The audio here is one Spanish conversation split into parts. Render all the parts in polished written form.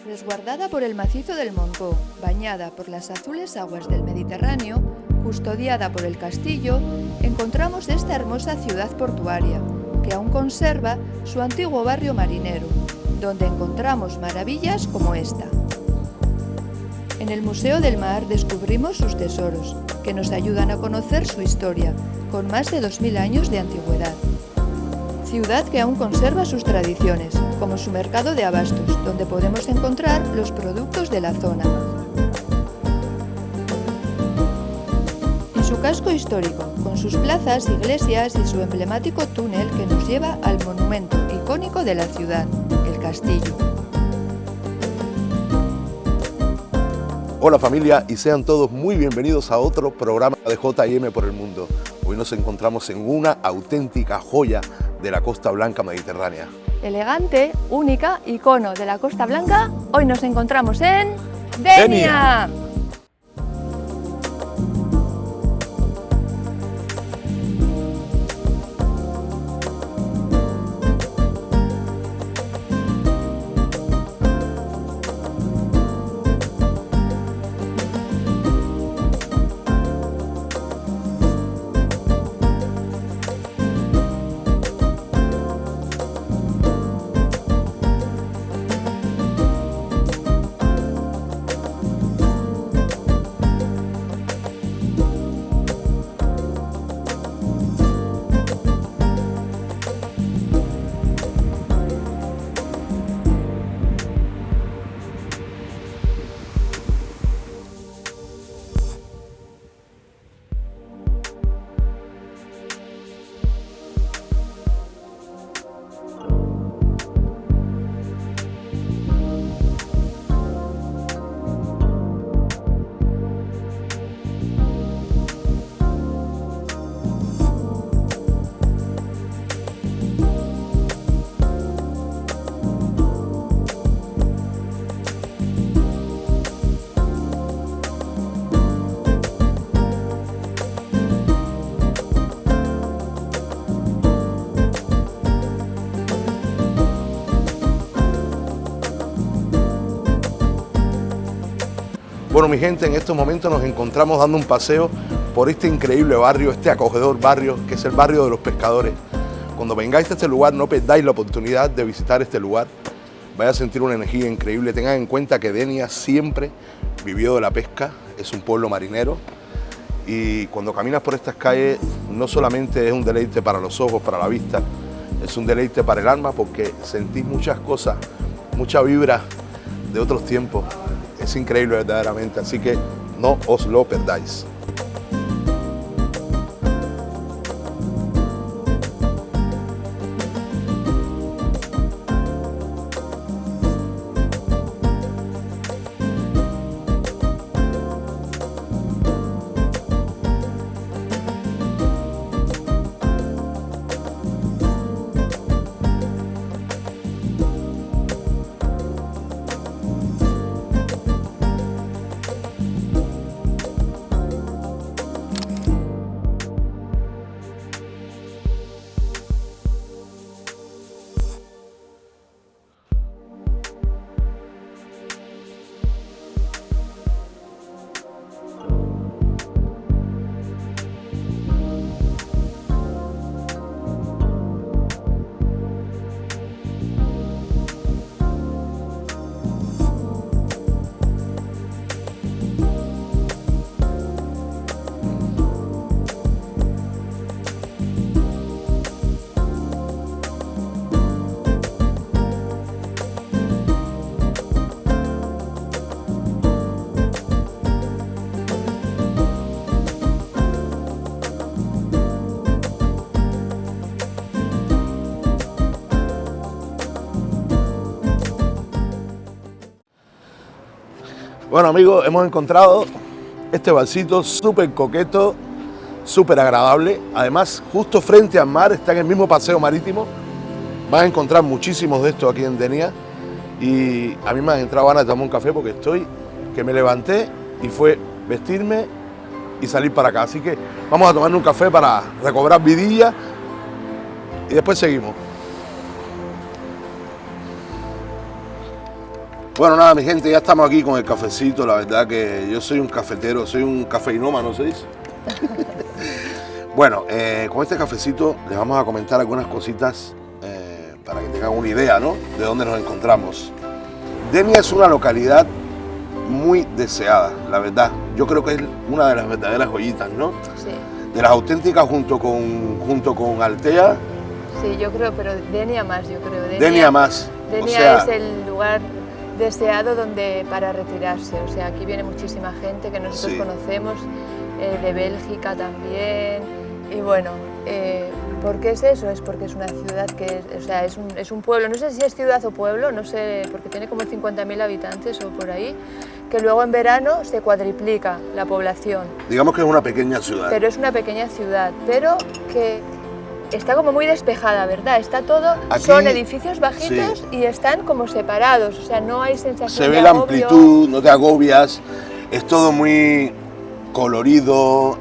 Resguardada por el macizo del Montgó, bañada por las azules aguas del Mediterráneo, custodiada por el castillo, encontramos esta hermosa ciudad portuaria, que aún conserva su antiguo barrio marinero, donde encontramos maravillas como esta. En el Museo del Mar descubrimos sus tesoros, que nos ayudan a conocer su historia, con más de 2000 años de antigüedad. Ciudad que aún conserva sus tradiciones, como su mercado de abastos, donde podemos encontrar los productos de la zona. Y su casco histórico, con sus plazas, iglesias y su emblemático túnel que nos lleva al monumento icónico de la ciudad, el castillo. Hola familia y sean todos muy bienvenidos a otro programa de J&M por el Mundo. Hoy nos encontramos en una auténtica joya de la Costa Blanca mediterránea. Elegante, única, icono de la Costa Blanca, hoy nos encontramos en Denia. Bueno, mi gente, en estos momentos nos encontramos dando un paseo por este increíble barrio, este acogedor barrio, que es el barrio de los pescadores. Cuando vengáis a este lugar, no perdáis la oportunidad de visitar este lugar. Vais a sentir una energía increíble. Tengan en cuenta que Denia siempre vivió de la pesca, es un pueblo marinero. Y cuando caminas por estas calles, no solamente es un deleite para los ojos, para la vista, es un deleite para el alma porque sentís muchas cosas, mucha vibra de otros tiempos. Es increíble verdaderamente, así que no os lo perdáis. Bueno amigos, hemos encontrado este barcito súper coqueto, súper agradable. Además, justo frente al mar, está en el mismo paseo marítimo. Vas a encontrar muchísimos de estos aquí en Denia. Y a mí me han entrado ganas de tomar un café porque que me levanté y fue vestirme y salir para acá. Así que vamos a tomarnos un café para recobrar vidilla y después seguimos. Bueno, nada, mi gente, ya estamos aquí con el cafecito. La verdad que yo soy un cafetero, soy un cafeinómano, ¿se dice? Bueno, con este cafecito les vamos a comentar algunas cositas para que tengan una idea, ¿no?, de dónde nos encontramos. Denia es una localidad muy deseada, la verdad. Yo creo que es una de las verdaderas joyitas, ¿no? Sí. De las auténticas junto con Altea. Sí, yo creo, pero Denia más, yo creo. Denia más. Denia, o sea, es el lugar deseado para retirarse. O sea, aquí viene muchísima gente que nosotros sí. conocemos, de Bélgica también. Y bueno, ¿por qué es eso? Es porque es una ciudad que es un pueblo, no sé si es ciudad o pueblo, no sé, porque tiene como 50.000 habitantes o por ahí, que luego en verano se cuadriplica la población. Digamos que es una pequeña ciudad. Pero es una pequeña ciudad, pero que está como muy despejada, ¿verdad? Está todo, aquí, son edificios bajitos, sí. Y están como separados, o sea, no hay sensación Se ve de la agobio. amplitud, no te agobias, es todo muy colorido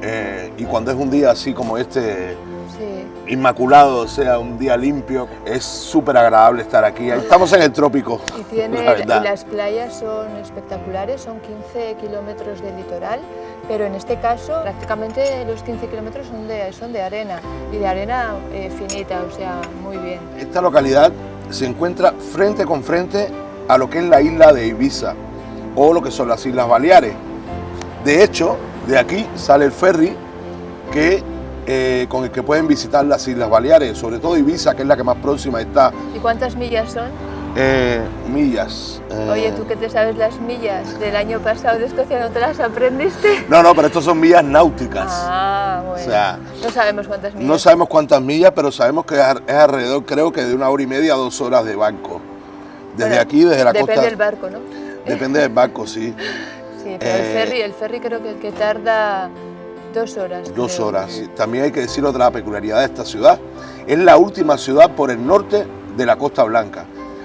y cuando es un día así como este, Sí. inmaculado, o sea, un día limpio, es súper agradable estar aquí. Estamos en el trópico, Y la verdad. las playas son espectaculares, son 15 kilómetros de litoral, pero en este caso prácticamente los 15 kilómetros son de arena, y de arena finita, o sea, muy bien. Esta localidad se encuentra frente con frente a lo que es la isla de Ibiza, o lo que son las Islas Baleares. De hecho, de aquí sale el ferry con el que pueden visitar las Islas Baleares, sobre todo Ibiza, que es la que más próxima está. ¿Y cuántas millas son? Millas. Oye, ¿tú qué te sabes las millas del año pasado de Escocia? ¿No te las aprendiste? No, pero estos son millas náuticas. Ah, bueno. O sea, no sabemos cuántas millas. No sabemos cuántas millas, pero sabemos que es alrededor, creo que de 1 hora y media a 2 horas de barco. Desde aquí, desde la costa. Depende del barco, ¿no? Depende del barco, sí. Sí, pero el ferry creo que tarda 2 horas. 2 horas. También hay que decir otra peculiaridad de esta ciudad. Es la última ciudad por el norte de la Costa Blanca.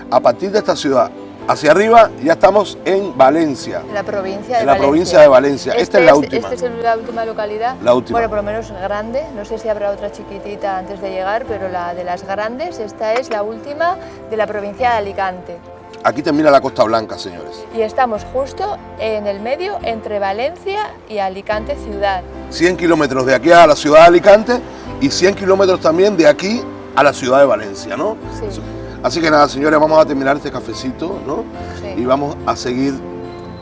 A partir de esta ciudad hacia arriba ya estamos en Valencia. En la provincia de Valencia. Provincia de Valencia. Esta es la última. Esta es la última localidad. La última. Bueno, por lo menos grande. No sé si habrá otra chiquitita antes de llegar, pero la de las grandes, esta es la última de la provincia de Alicante. Aquí termina la Costa Blanca, señores. Y estamos justo en el medio entre Valencia y Alicante ciudad. 100 kilómetros de aquí a la ciudad de Alicante y 100 kilómetros también de aquí a la ciudad de Valencia, ¿no? Sí. Así que nada, señores, vamos a terminar este cafecito, ¿no? Sí. Y vamos a seguir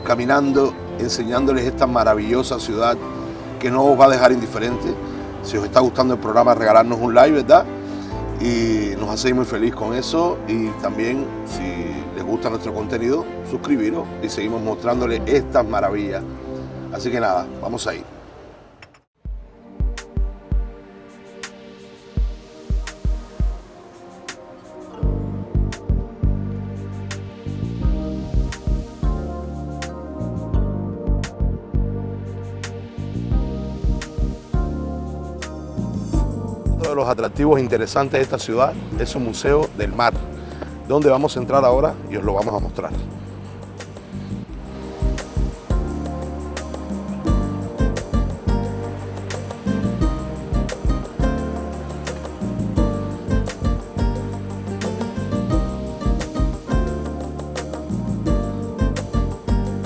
caminando, enseñándoles esta maravillosa ciudad que no os va a dejar indiferente. Si os está gustando el programa, regalarnos un like, ¿verdad? Y nos hacéis muy feliz con eso. Y también, si les gusta nuestro contenido, suscribiros y seguimos mostrándoles estas maravillas. Así que nada, vamos a ir. Uno de los atractivos interesantes de esta ciudad es su Museo del Mar, donde vamos a entrar ahora y os lo vamos a mostrar.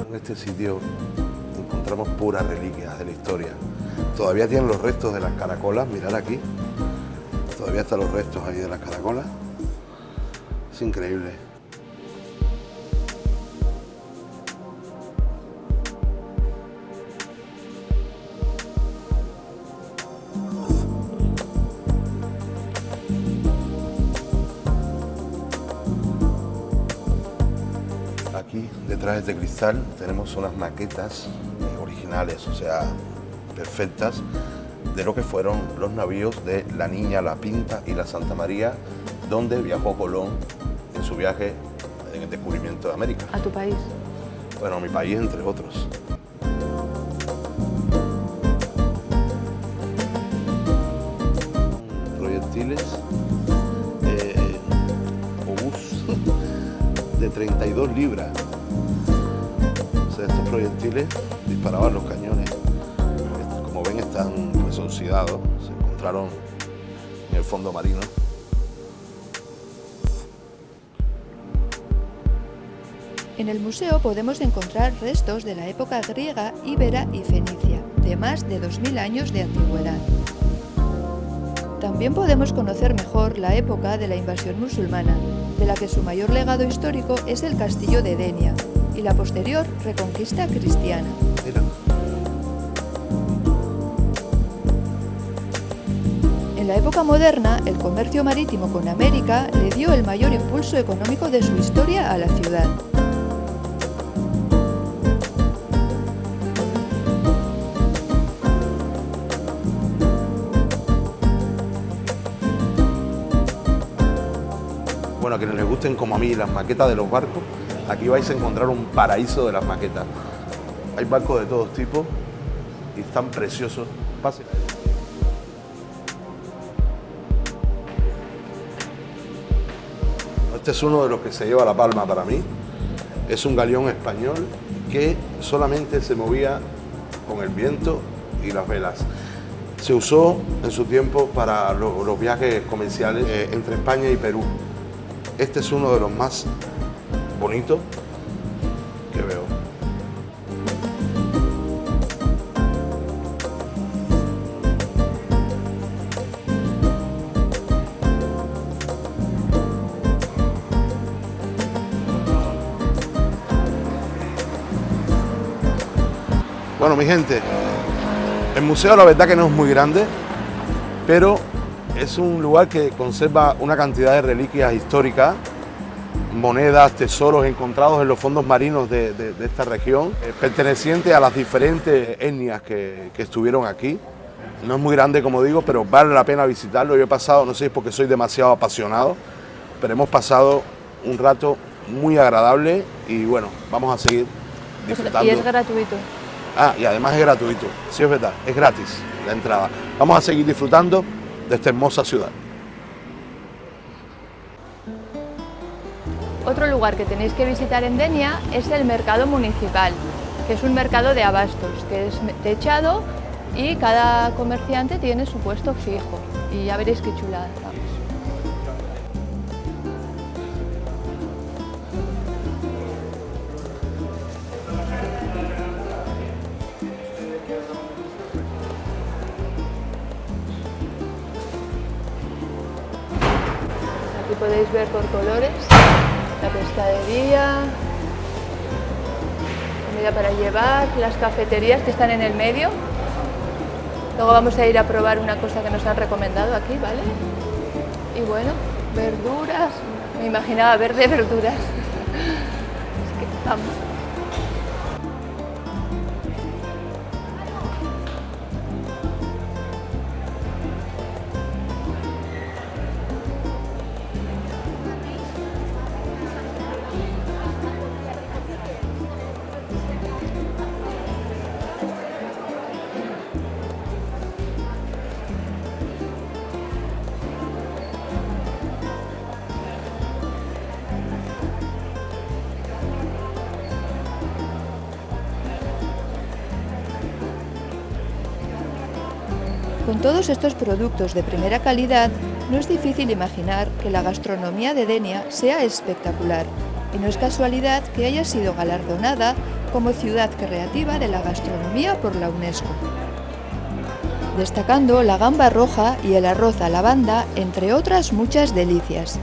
En este sitio encontramos puras reliquias de la historia. Todavía tienen los restos de las caracolas, mirad aquí. Todavía están los restos ahí de las caracolas. Es increíble. Aquí, detrás de este cristal, tenemos unas maquetas originales, o sea, perfectas, de lo que fueron los navíos de la Niña, la Pinta y la Santa María, donde viajó Colón en su viaje en el descubrimiento de América. ¿A tu país? Bueno, mi país, entre otros. Proyectiles obús de 32 libras. O sea, estos proyectiles disparaban los cañones. Como ven, están pues oxidados, se encontraron en el fondo marino. En el museo podemos encontrar restos de la época griega, íbera y fenicia, de más de 2000 años de antigüedad. También podemos conocer mejor la época de la invasión musulmana, de la que su mayor legado histórico es el castillo de Denia, y la posterior reconquista cristiana. Mira. En la época moderna, el comercio marítimo con América le dio el mayor impulso económico de su historia a la ciudad. Bueno, a quienes les gusten como a mí las maquetas de los barcos, aquí vais a encontrar un paraíso de las maquetas. Hay barcos de todos tipos y están preciosos. Pasen. Este es uno de los que se lleva la palma para mí. Es un galeón español que solamente se movía con el viento y las velas. Se usó en su tiempo para los viajes comerciales entre España y Perú. Este es uno de los más bonitos que veo. Bueno, mi gente, el museo la verdad que no es muy grande, pero es un lugar que conserva una cantidad de reliquias históricas, monedas, tesoros encontrados en los fondos marinos de esta región, pertenecientes a las diferentes etnias que estuvieron aquí. No es muy grande, como digo, pero vale la pena visitarlo. Yo he pasado, no sé si es porque soy demasiado apasionado, pero hemos pasado un rato muy agradable y bueno, vamos a seguir disfrutando. Y es gratuito. Ah, y además es gratuito, sí es verdad, es gratis la entrada. Vamos a seguir disfrutando de esta hermosa ciudad. Otro lugar que tenéis que visitar en Denia es el mercado municipal, que es un mercado de abastos, que es techado y cada comerciante tiene su puesto fijo. Y ya veréis qué chulada. Vamos. Aquí podéis ver por colores la pescadería, comida para llevar, las cafeterías que están en el medio. Luego vamos a ir a probar una cosa que nos han recomendado aquí, ¿vale? Y bueno, verduras, me imaginaba verde verduras. Es que vamos. Con todos estos productos de primera calidad, no es difícil imaginar que la gastronomía de Denia sea espectacular, y no es casualidad que haya sido galardonada como ciudad creativa de la gastronomía por la UNESCO, destacando la gamba roja y el arroz a la banda, entre otras muchas delicias.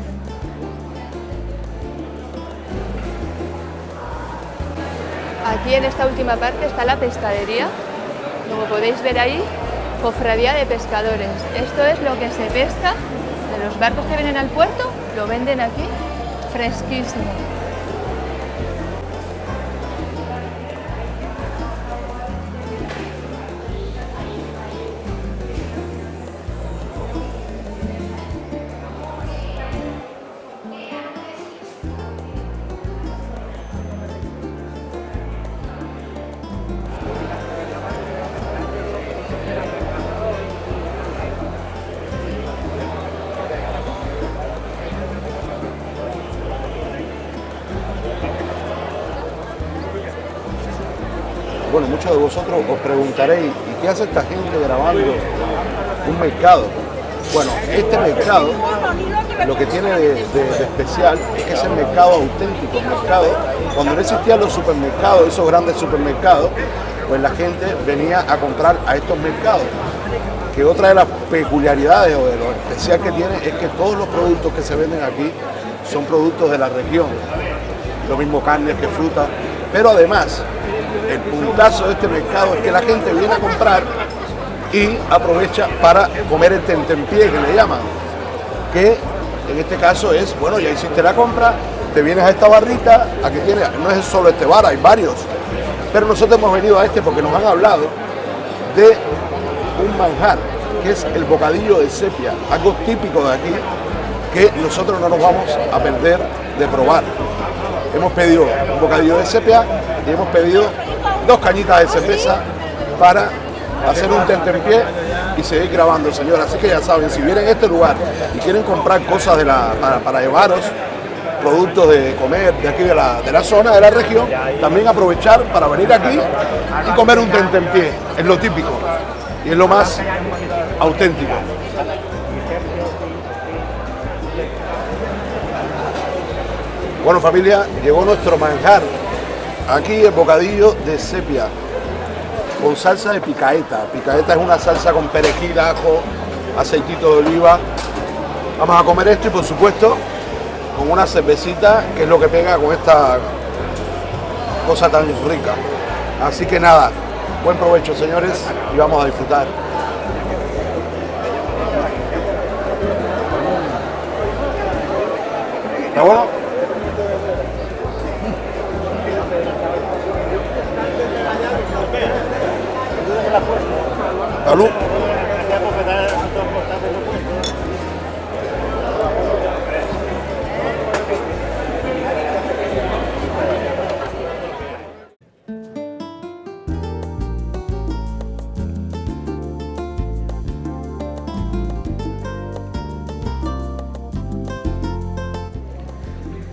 Aquí en esta última parte está la pescadería, como podéis ver ahí, cofradía de pescadores. Esto es lo que se pesca de los barcos que vienen al puerto, lo venden aquí fresquísimo. Bueno, muchos de vosotros os preguntaréis, ¿y qué hace esta gente grabando un mercado? Bueno, este mercado lo que tiene de especial es que es el mercado auténtico, el mercado, cuando no existían los supermercados, esos grandes supermercados, pues la gente venía a comprar a estos mercados. Que otra de las peculiaridades o de lo especial que tiene es que todos los productos que se venden aquí son productos de la región, lo mismo carnes que frutas, pero además el puntazo de este mercado es que la gente viene a comprar y aprovecha para comer el tentempié, que le llaman, que en este caso es, bueno, ya hiciste la compra, te vienes a esta barrita, aquí tienes, no es solo este bar, hay varios, pero nosotros hemos venido a este porque nos han hablado de un manjar, que es el bocadillo de sepia, algo típico de aquí, que nosotros no nos vamos a perder de probar. Hemos pedido un bocadillo de sepia y hemos pedido 2 cañitas de cerveza para hacer un tentempié y seguir grabando, señores. Así que ya saben, si vienen a este lugar y quieren comprar cosas para llevaros, productos de comer de aquí de la zona, de la región, también aprovechar para venir aquí y comer un tentempié, es lo típico y es lo más auténtico. Bueno, familia, llegó nuestro manjar. Aquí el bocadillo de sepia con salsa de picaeta. Picaeta es una salsa con perejil, ajo, aceitito de oliva. Vamos a comer esto y por supuesto con una cervecita, que es lo que pega con esta cosa tan rica. Así que nada, buen provecho, señores, y vamos a disfrutar. ¿Está bueno? Salud.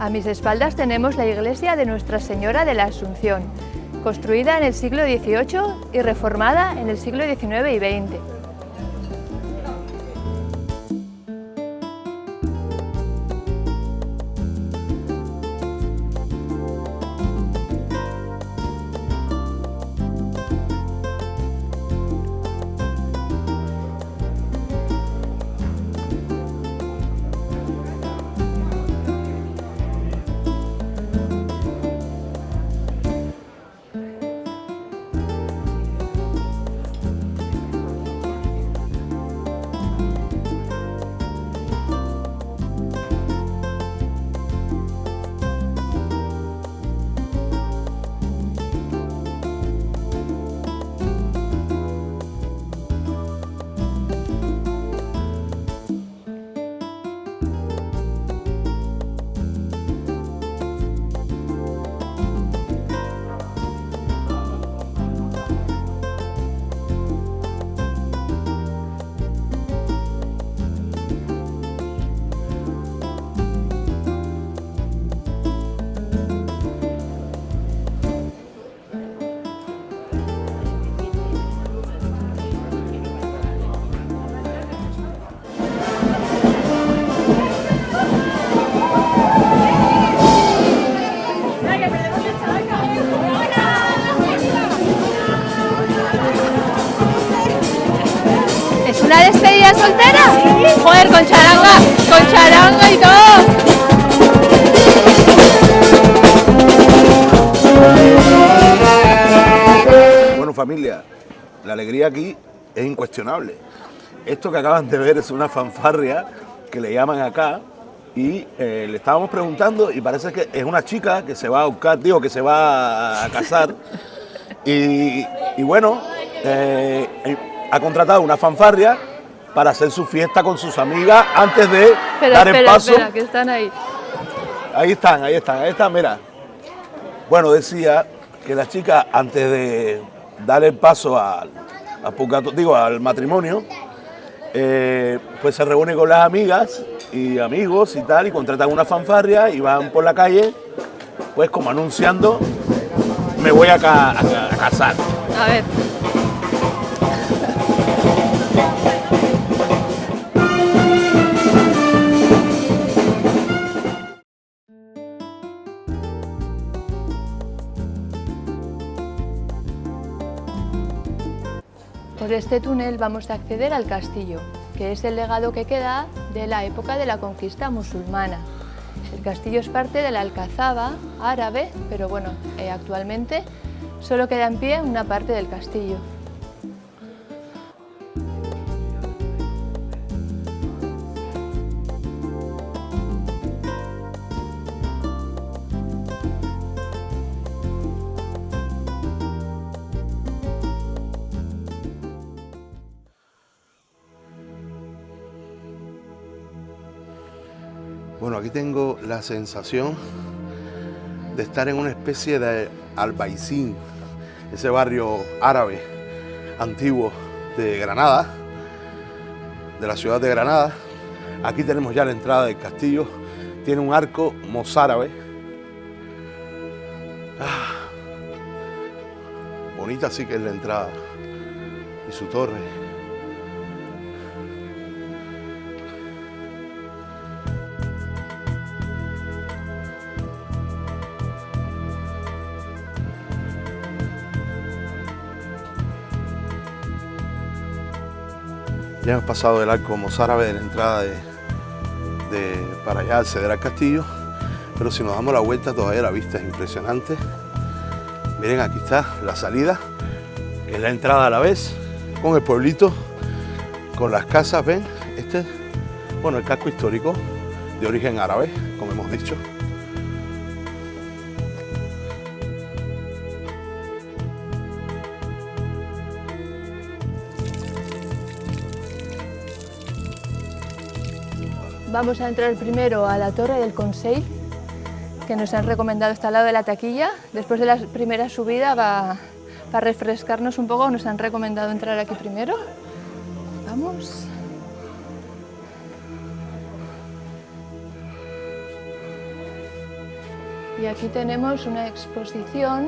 A mis espaldas tenemos la iglesia de Nuestra Señora de la Asunción, construida en el siglo XVIII y reformada en el siglo XIX y XX. ¿Una despedida soltera? Joder, con charanga y todo. Bueno, familia, la alegría aquí es incuestionable. Esto que acaban de ver es una fanfarria que le llaman acá y le estábamos preguntando y parece que es una chica que se va a buscar, digo, que se va a casar y bueno, ha contratado una fanfarria para hacer su fiesta con sus amigas antes de dar el paso. Espera, que están ahí. Ahí están, mira. Bueno, decía que la chica antes de dar el paso al matrimonio, pues se reúne con las amigas y amigos y tal, y contratan una fanfarria y van por la calle, pues como anunciando, me voy a casar. A ver. Por este túnel vamos a acceder al castillo, que es el legado que queda de la época de la conquista musulmana. El castillo es parte de la alcazaba árabe, pero bueno, actualmente solo queda en pie una parte del castillo. Bueno, aquí tengo la sensación de estar en una especie de Albaicín, ese barrio árabe antiguo de Granada, de la ciudad de Granada. Aquí tenemos ya la entrada del castillo, tiene un arco mozárabe. Bonita sí que es la entrada y su torre. Ya hemos pasado el arco mozárabe de la entrada para allá acceder al castillo, pero si nos damos la vuelta todavía la vista es impresionante. Miren, aquí está la salida, que es la entrada a la vez, con el pueblito, con las casas, ven, este es, bueno, el casco histórico de origen árabe, como hemos dicho. Vamos a entrar primero a la Torre del Consell, que nos han recomendado, está al lado de la taquilla. Después de la primera subida, para refrescarnos un poco, nos han recomendado entrar aquí primero. Vamos. Y aquí tenemos una exposición .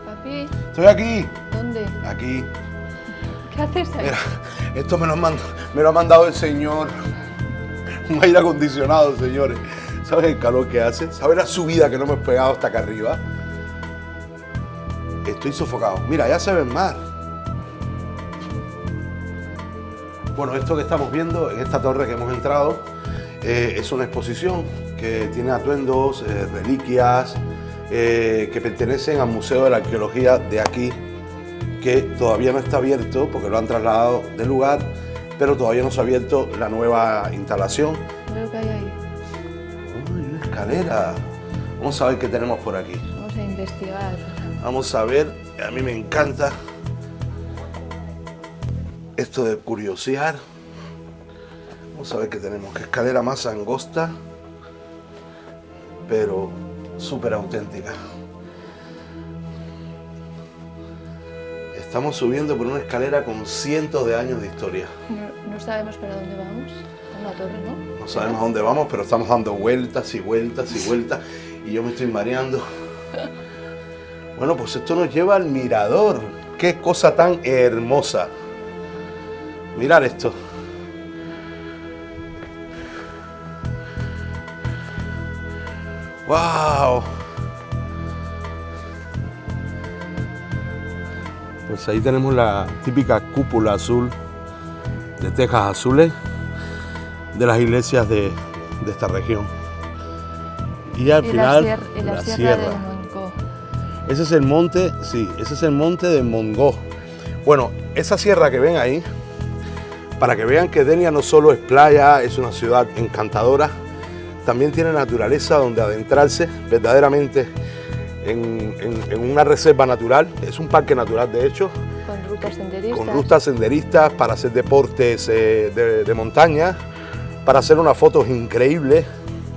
Papi. Estoy aquí. ¿Dónde? Aquí. ¿Qué haces ahí? Mira, esto me lo ha mandado el señor. Un aire acondicionado, señores. ¿Sabes el calor que hace? ¿Sabes la subida que no me he pegado hasta acá arriba? Estoy sofocado. Mira, ya se ve el mar. Bueno, esto que estamos viendo en esta torre que hemos entrado es una exposición que tiene atuendos, reliquias, que pertenecen al Museo de la Arqueología de aquí, que todavía no está abierto porque lo han trasladado del lugar, pero todavía no se ha abierto la nueva instalación. Veo que hay ahí. ¡Uy, una escalera! Vamos a ver qué tenemos por aquí. Vamos a investigar. Vamos a ver, a mí me encanta esto de curiosear. Vamos a ver qué tenemos. Qué escalera más angosta, pero súper auténtica. Estamos subiendo por una escalera con cientos de años de historia. No sabemos para dónde vamos. A la torre, ¿no? No sabemos a dónde vamos, pero estamos dando vueltas y vueltas y vueltas y yo me estoy mareando. Bueno, pues esto nos lleva al mirador. Qué cosa tan hermosa. Mirad esto. ¡Wow! Pues ahí tenemos la típica cúpula azul de tejas azules de las iglesias de esta región. Y al final la sierra de Montgó. Ese es el monte, sí, ese es el monte de Montgó. Bueno, esa sierra que ven ahí, para que vean que Denia no solo es playa, es una ciudad encantadora, también tiene naturaleza donde adentrarse verdaderamente en una reserva natural. Es un parque natural, de hecho. Con rutas senderistas. Con rutas senderistas para hacer deportes de montaña, para hacer unas fotos increíbles.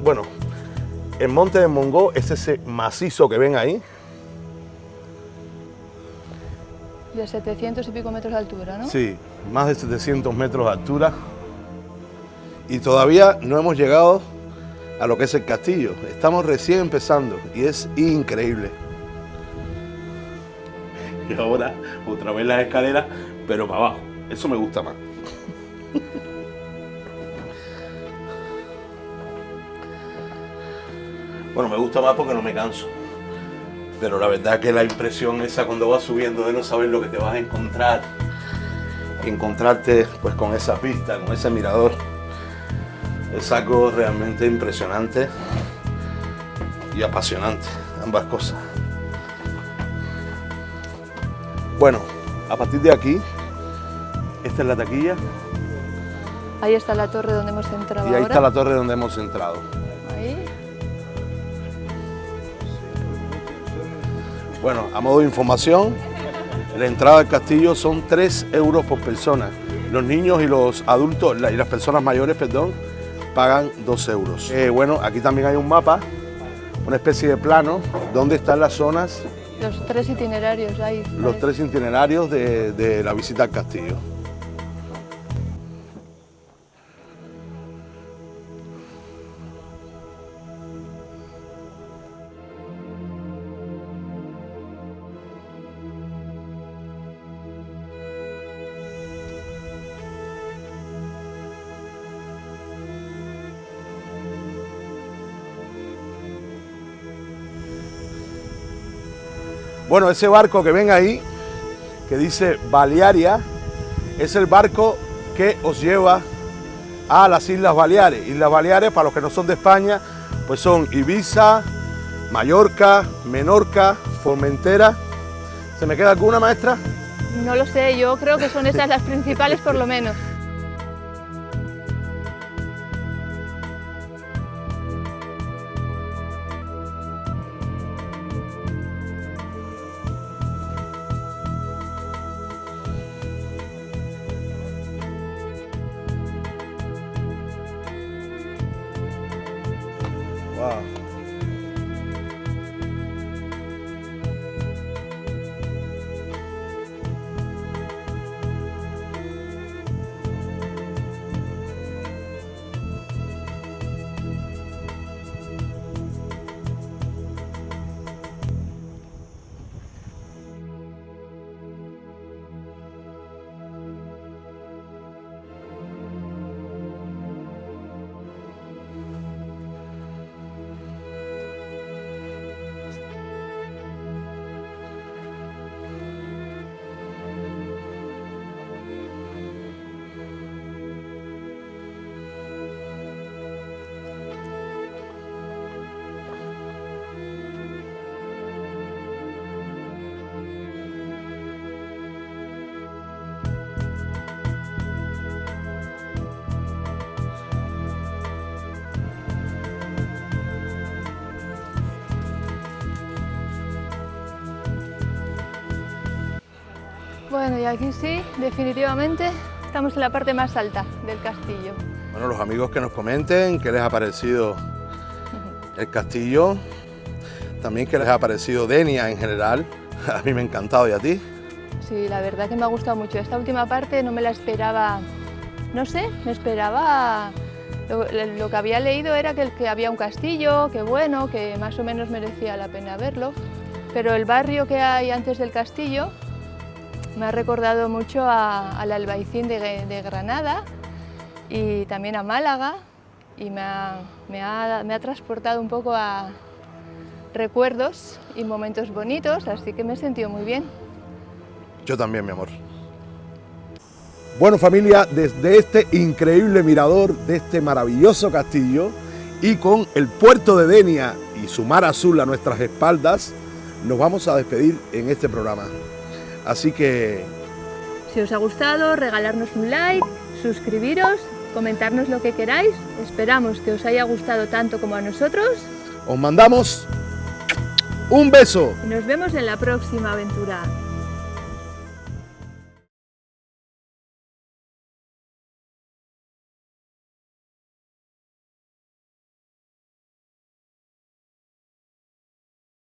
Bueno, el monte de Montgó es ese macizo que ven ahí. De 700 y pico metros de altura, ¿no? Sí, más de 700 metros de altura. Y todavía no hemos llegado a lo que es el castillo. Estamos recién empezando y es increíble. Y ahora otra vez las escaleras, pero para abajo. Eso me gusta más. Bueno, me gusta más porque no me canso. Pero la verdad que la impresión esa cuando vas subiendo de no saber lo que te vas a encontrar, encontrarte pues con esa pista, con ese mirador, es algo realmente impresionante y apasionante, ambas cosas. Bueno, a partir de aquí, esta es la taquilla. Ahí está la torre donde hemos entrado. Y ahí ahora. está la torre donde hemos entrado. Ahí. Bueno, a modo de información, la entrada al castillo son 3 euros por persona. Los niños y los adultos, y las personas mayores, perdón, pagan 2 euros. Bueno, aquí también hay un mapa, una especie de plano, donde están las zonas, Los 3 itinerarios ahí. los 3 itinerarios de la visita al castillo. Bueno, ese barco que ven ahí, que dice Balearia, es el barco que os lleva a las Islas Baleares. Islas Baleares, para los que no son de España, pues son Ibiza, Mallorca, Menorca, Formentera. ¿Se me queda alguna, maestra? No lo sé, yo creo que son esas las principales por lo menos. Wow. Bueno, y aquí sí, definitivamente estamos en la parte más alta del castillo. Bueno, los amigos que nos comenten qué les ha parecido el castillo, también qué les ha parecido Denia en general. A mí me ha encantado, ¿y a ti? Sí, la verdad que me ha gustado mucho. Esta última parte no me la esperaba, no sé, me esperaba... Lo que había leído era que había un castillo, que bueno, que más o menos merecía la pena verlo, pero el barrio que hay antes del castillo me ha recordado mucho al Albaicín de Granada y también a Málaga, y me ha transportado un poco a recuerdos y momentos bonitos, así que me he sentido muy bien. Yo también, mi amor. Bueno, familia, desde este increíble mirador de este maravilloso castillo y con el puerto de Denia y su mar azul a nuestras espaldas, nos vamos a despedir en este programa. Así que... Si os ha gustado, regalarnos un like, suscribiros, comentarnos lo que queráis. Esperamos que os haya gustado tanto como a nosotros. os mandamos un beso. Y nos vemos en la próxima aventura.